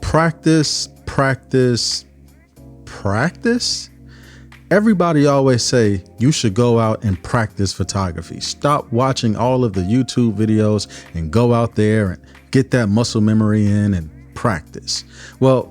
Practice, practice, practice. Everybody always say you should go out and practice photography. Stop watching all of the YouTube videos and go out there and get that muscle memory in and practice. Well,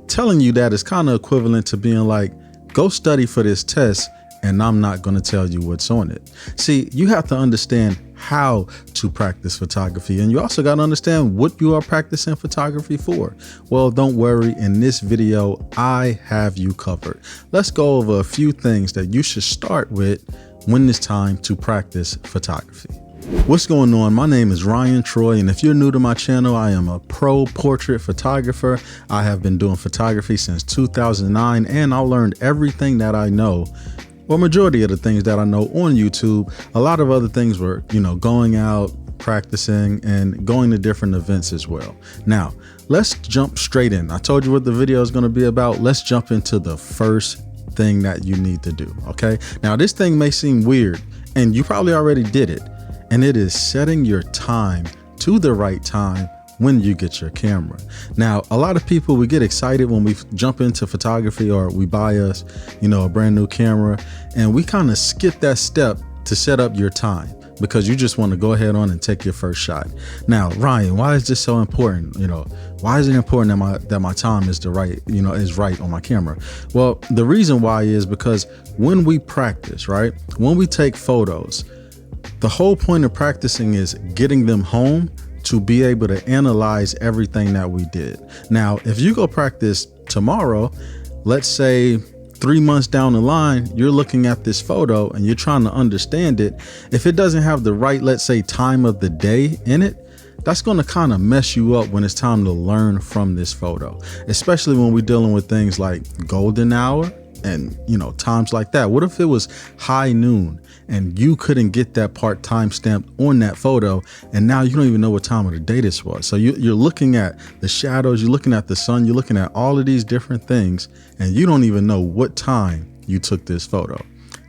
telling you that is kind of equivalent to being like, go study for this test and I'm not going to tell you what's on it. See, you have to understand how to practice photography, and you also got to understand what you are practicing photography for. Well, don't worry. In this video, I have you covered. Let's go over a few things that you should start with when it's time to practice photography. What's going on? My name is Ryan Troy, and if you're new to my channel, I am a pro portrait photographer. I have been doing photography since 2009, and I learned everything that I know, or majority of the things that I know, on YouTube. A lot of other things were, going out, practicing, and going to different events as well. Now, let's jump straight in. I told you what the video is going to be about. Let's jump into the first thing that you need to do. Okay. Now, this thing may seem weird, and you probably already did it. And it is setting your time to the right time when you get your camera. Now, a lot of people, we get excited when we jump into photography or we buy us, a brand new camera, and we kind of skip that step to set up your time because you just want to go ahead on and take your first shot. Now, Ryan, why is this so important? Why is it important that my time is is right on my camera? Well, the reason why is because when we practice, right? When we take photos, the whole point of practicing is getting them home to be able to analyze everything that we did. Now, if you go practice tomorrow, let's say 3 months down the line, you're looking at this photo and you're trying to understand it. If it doesn't have the right, let's say, time of the day in it, that's going to kind of mess you up when it's time to learn from this photo, especially when we're dealing with things like golden hour and times like that. What if it was high noon and you couldn't get that part time stamped on that photo, and now you don't even know what time of the day this was? So you're looking at the shadows, you're looking at the sun, you're looking at all of these different things, and you don't even know what time you took this photo.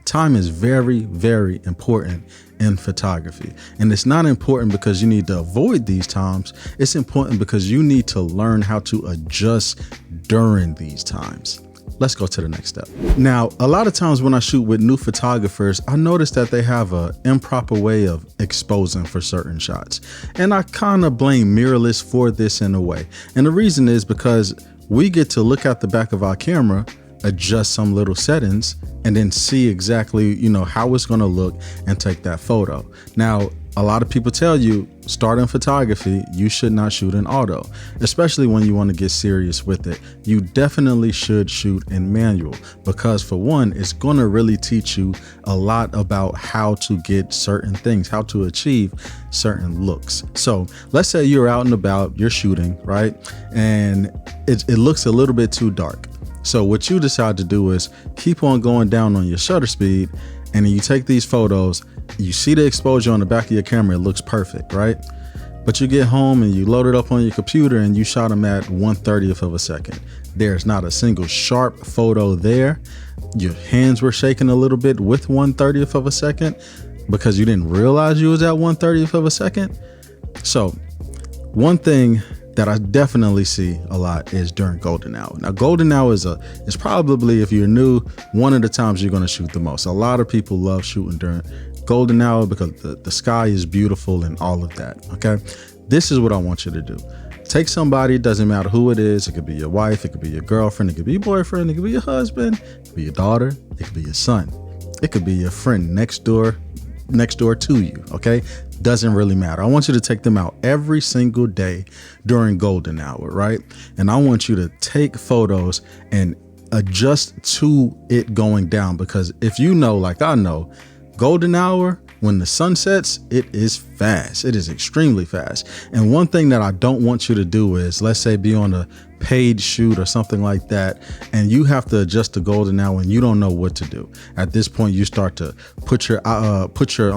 Time is very, very important in photography, and it's not important because you need to avoid these times. It's important because you need to learn how to adjust during these times. Let's go to the next step. Now, a lot of times when I shoot with new photographers, I notice that they have an improper way of exposing for certain shots. And I kind of blame mirrorless for this in a way. And the reason is because we get to look at the back of our camera, adjust some little settings, and then see exactly, how it's going to look and take that photo. Now, a lot of people tell you, starting photography, you should not shoot in auto, especially when you want to get serious with it. You definitely should shoot in manual because, for one, it's going to really teach you a lot about how to get certain things, how to achieve certain looks. So let's say you're out and about, you're shooting, right? And it looks a little bit too dark. So what you decide to do is keep on going down on your shutter speed, and then you take these photos. You see the exposure on the back of your camera, it looks perfect, right? But you get home and you load it up on your computer and you shot them at 1/30th of a second. There's not a single sharp photo there. Your hands were shaking a little bit with 1/30th of a second because you didn't realize you was at 1/30th of a second. So one thing that I definitely see a lot is during golden hour. Now, golden hour is probably, if you're new, one of the times you're going to shoot the most. A lot of people love shooting during golden hour because the sky is beautiful and all of that. Okay. This is what I want you to do. Take somebody, doesn't matter who it is. It could be your wife. It could be your girlfriend. It could be your boyfriend. It could be your husband. It could be your daughter. It could be your son. It could be your friend next door to you. Okay. Doesn't really matter. I want you to take them out every single day during golden hour, right? And I want you to take photos and adjust to it going down, because if like I know, golden hour, when the sun sets, it is fast. It is extremely fast. And one thing that I don't want you to do is, let's say, be on a paid shoot or something like that, and you have to adjust the golden hour and you don't know what to do. At this point, you start to put your aperture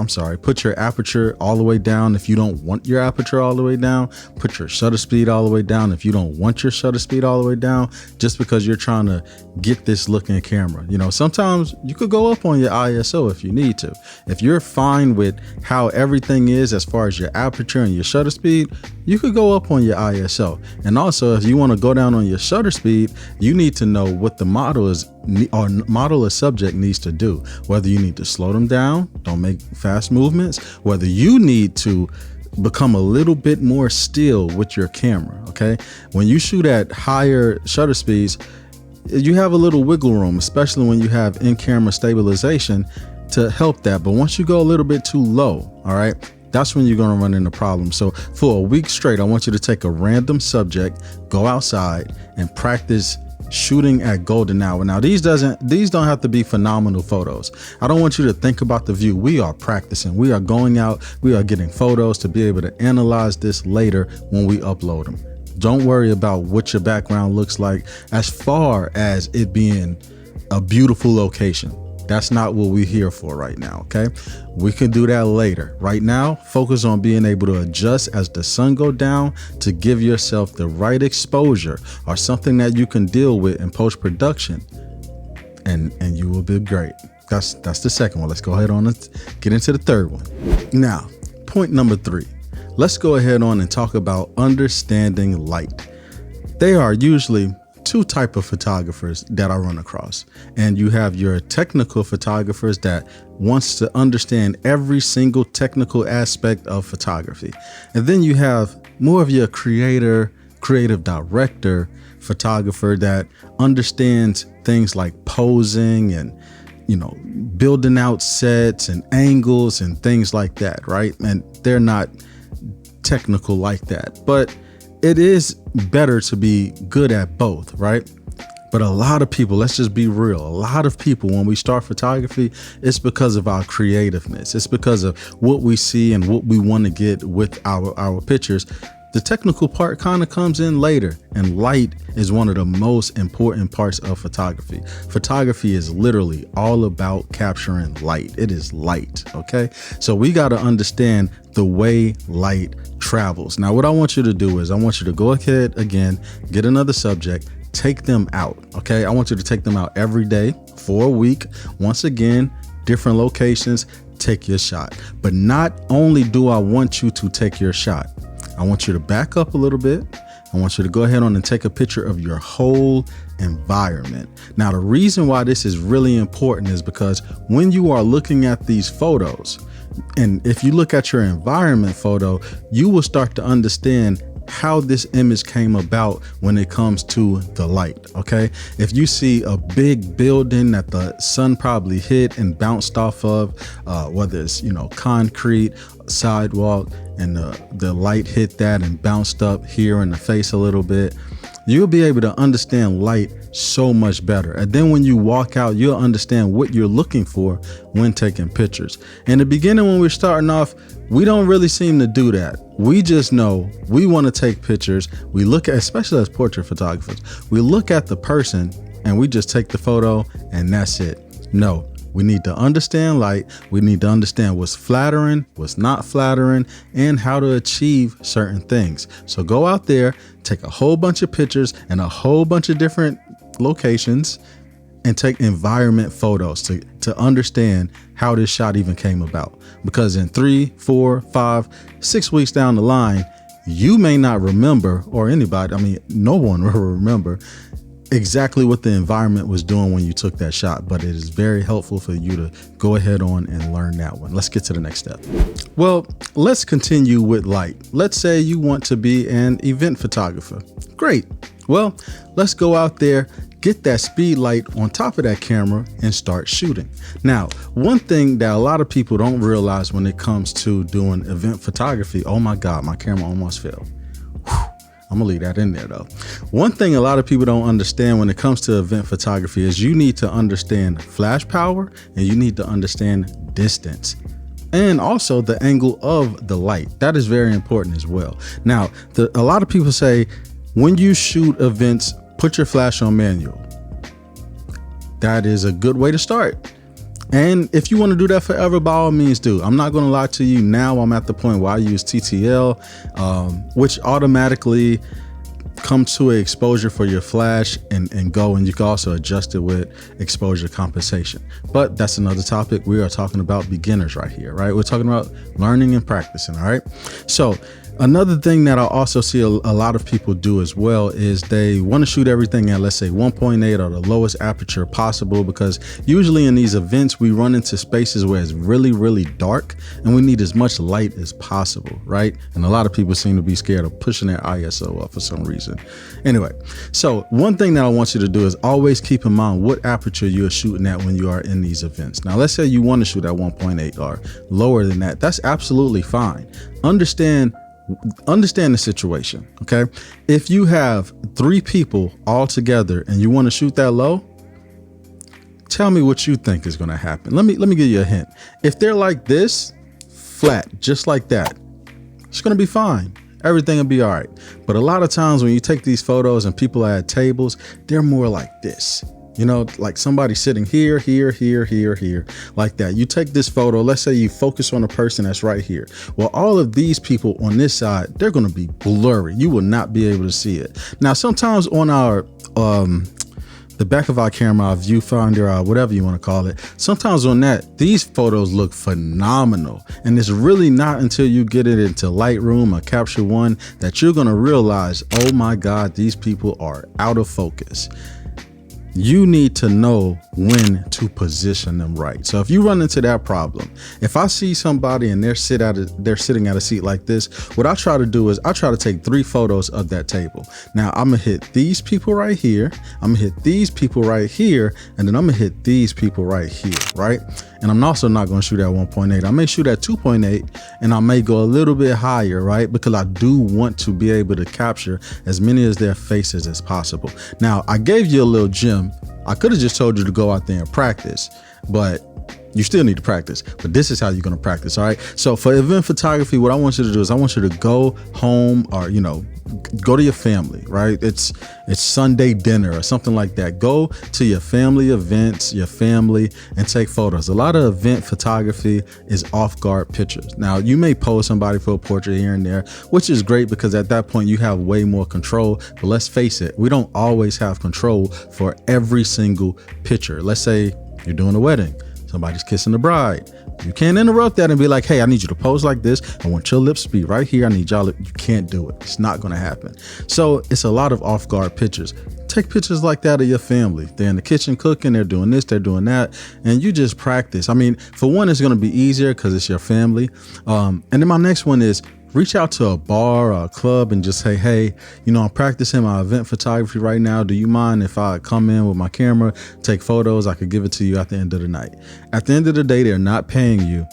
all the way down if you don't want your aperture all the way down. Put your shutter speed all the way down if you don't want your shutter speed all the way down, just because you're trying to get this looking camera. Sometimes you could go up on your ISO if you need to. If you're fine with how everything is as far as your aperture and your shutter speed, you could go up on your ISO. And also, if you want to go go down on your shutter speed, you need to know what the model is or model or subject needs to do. Whether you need to slow them down, don't make fast movements, whether you need to become a little bit more still with your camera. Okay. When you shoot at higher shutter speeds, you have a little wiggle room, especially when you have in-camera stabilization to help that. But once you go a little bit too low, all right, that's when you're going to run into problems. So for a week straight, I want you to take a random subject, go outside and practice shooting at golden hour. Now, these don't have to be phenomenal photos. I don't want you to think about the view. We are practicing. We are going out. We are getting photos to be able to analyze this later when we upload them. Don't worry about what your background looks like as far as it being a beautiful location. That's not what we're here for right now, okay? We can do that later. Right now, focus on being able to adjust as the sun go down to give yourself the right exposure or something that you can deal with in post-production, and you will be great. That's the second one. Let's go ahead on and get into the third one. Now, point number 3. Let's go ahead on and talk about understanding light. There are usually 2 types of photographers that I run across, and you have your technical photographers that wants to understand every single technical aspect of photography, and then you have more of your creative director photographer that understands things like posing and building out sets and angles and things like that, right? And they're not technical like that, but it is better to be good at both, right? But a lot of people, let's just be real, a lot of people, when we start photography, it's because of our creativeness. It's because of what we see and what we want to get with our pictures. The technical part kind of comes in later, and light is one of the most important parts of photography. Photography is literally all about capturing light. It is light, okay? So we got to understand the way light travels. Now, what I want you to do is I want you to go ahead again, get another subject, take them out, okay? I want you to take them out every day for a week. Once again, different locations, take your shot. But not only do I want you to take your shot, I want you to back up a little bit. I want you to go ahead on and take a picture of your whole environment. Now, the reason why this is really important is because when you are looking at these photos, and if you look at your environment photo, you will start to understand how this image came about when it comes to the light, okay? If you see a big building that the sun probably hit and bounced off of, whether it's, concrete, sidewalk, and the light hit that and bounced up here in the face a little bit, you'll be able to understand light so much better. And then when you walk out, you'll understand what you're looking for when taking pictures. In the beginning, when we're starting off, we don't really seem to do that. We just know we want to take pictures. We look at, especially as portrait photographers, we look at the person and we just take the photo and that's it. No, we need to understand light. We need to understand what's flattering, what's not flattering, and how to achieve certain things. So go out there, take a whole bunch of pictures in a whole bunch of different locations and take environment photos to understand how this shot even came about. Because in 3, 4, 5, 6 weeks down the line, you may not remember, or anybody, no one will remember exactly what the environment was doing when you took that shot, but it is very helpful for you to go ahead on and learn that one. Let's get to the next step. Well, let's continue with light. Let's say you want to be an event photographer. Great. Well, let's go out there, get that speed light on top of that camera and start shooting. Now, one thing that a lot of people don't realize when it comes to doing event photography, oh my God, my camera almost fell. I'm gonna leave that in there though. One thing a lot of people don't understand when it comes to event photography is you need to understand flash power and you need to understand distance and also the angle of the light. That is very important as well. Now, a lot of people say when you shoot events, put your flash on manual. That is a good way to start. And if you want to do that forever, by all means do. I'm not going to lie to you. Now I'm at the point where I use TTL, which automatically comes to an exposure for your flash and go, and you can also adjust it with exposure compensation. But that's another topic. We are talking about beginners right here, right? We're talking about learning and practicing, all right? So Another thing that I also see a lot of people do as well is they want to shoot everything at, let's say, 1.8 or the lowest aperture possible, because usually in these events we run into spaces where it's really, really dark and we need as much light as possible, right? And a lot of people seem to be scared of pushing their ISO up for some reason. Anyway, so one thing that I want you to do is always keep in mind what aperture you're shooting at when you are in these events. Now, let's say you want to shoot at 1.8 or lower than that. That's absolutely fine. Understand the situation, okay? If you have 3 people all together and you want to shoot that low, tell me what you think is going to happen. Let me give you a hint. If they're like this, flat, just like that, it's going to be fine. Everything will be all right. But a lot of times when you take these photos and people are at tables, they're more like this. You know, like somebody sitting here, here, here, here, here, like that. You take this photo, let's say you focus on a person that's right here. Well, all of these people on this side, they're going to be blurry. You will not be able to see it. Now, sometimes on our, the back of our camera, our viewfinder, whatever you want to call it, sometimes on that, these photos look phenomenal. And it's really not until you get it into Lightroom or Capture One that you're going to realize, oh my God, these people are out of focus. You need to know when to position them right. So if you run into that problem, if I see somebody and they're sitting at a seat like this, what I try to do is I try to take 3 photos of that table. Now I'm gonna hit these people right here, I'm gonna hit these people right here, and then I'm gonna hit these people right here, right? And I'm also not gonna shoot at 1.8. I may shoot at 2.8 and I may go a little bit higher, right? Because I do want to be able to capture as many of their faces as possible. Now I gave you a little gem. I could have just told you to go out there and practice, but you still need to practice. But this is how you're going to practice. All right. So for event photography, what I want you to do is I want you to go home or, you know, go to your family, right? It's Sunday dinner or something like that. Go to your family events, your family, and take photos. A lot of event photography is off-guard pictures. Now, you may pose somebody for a portrait here and there, which is great because at that point you have way more control. But let's face it, we don't always have control for every single picture. Let's say you're doing a wedding. Somebody's kissing the bride. You can't interrupt that and be like, hey, I need you to pose like this. I want your lips to be right here. I need y'all. You can't do it. It's not going to happen. So it's a lot of off-guard pictures. Take pictures like that of your family. They're in the kitchen cooking. They're doing this. They're doing that. And you just practice. I mean, for one, it's going to be easier because it's your family. And then my next one is reach out to a bar or a club and just say, hey, you know, I'm practicing my event photography right now. Do you mind if I come in with my camera, take photos? I could give it to you at the end of the night. At the end of the day, they're not paying you.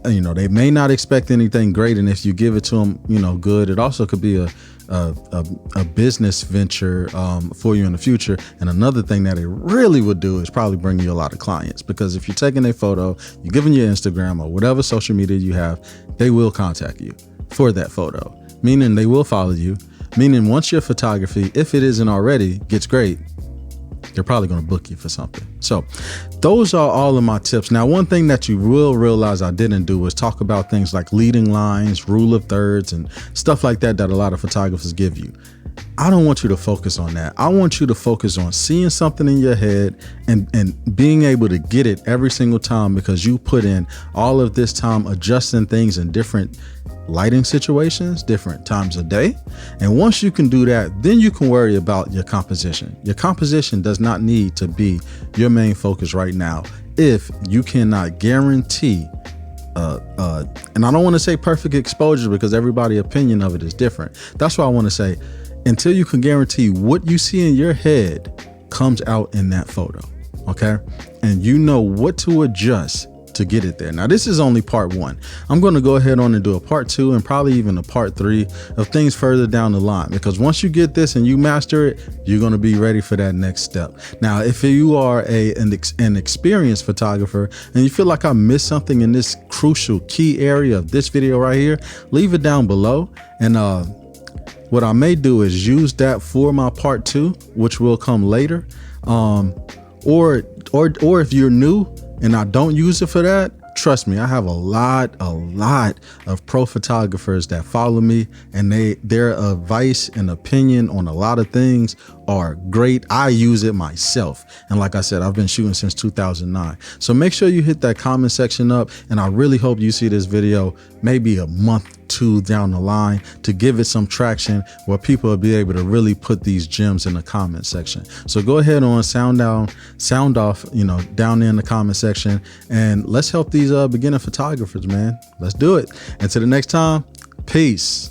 You know, they may not expect anything great. And if you give it to them, you know, good, it also could be a business venture for you in the future. And another thing that it really would do is probably bring you a lot of clients, because if you're taking a photo, you're giving your Instagram or whatever social media you have, they will contact you for that photo, meaning they will follow you, meaning once your photography, if it isn't already, gets great, they're probably going to book you for something. So those are all of my tips. Now, one thing that you will realize I didn't do was talk about things like leading lines, rule of thirds, and stuff like that a lot of photographers give you. I don't want you to focus on that. I want you to focus on seeing something in your head and being able to get it every single time, because you put in all of this time adjusting things in different lighting situations, different times of day. And once you can do that, then you can worry about your composition. Your composition does not need to be your main focus right now if you cannot guarantee and I don't want to say perfect exposure, because everybody's opinion of it is different. That's why I want to say, until you can guarantee what you see in your head comes out in that photo, okay? And you know what to adjust to get it there. Now, this is only part 1. I'm going to go ahead on and do a part 2 and probably even a part 3 of things further down the line, because once you get this and you master it, you're going to be ready for that next step. Now, if you are an experienced photographer and you feel like I missed something in this crucial key area of this video right here, leave it down below. And what I may do is use that for my part 2, which will come later. Or if you're new and I don't use it for that, trust me, I have a lot of pro photographers that follow me, and their advice and opinion on a lot of things are great. I use it myself. And like I said, I've been shooting since 2009. So make sure you hit that comment section up, and I really hope you see this video maybe a month two down the line to give it some traction where people will be able to really put these gems in the comment section. So go ahead on sound off, down there in the comment section, and let's help these beginner photographers, man. Let's do it. Until the next time, peace.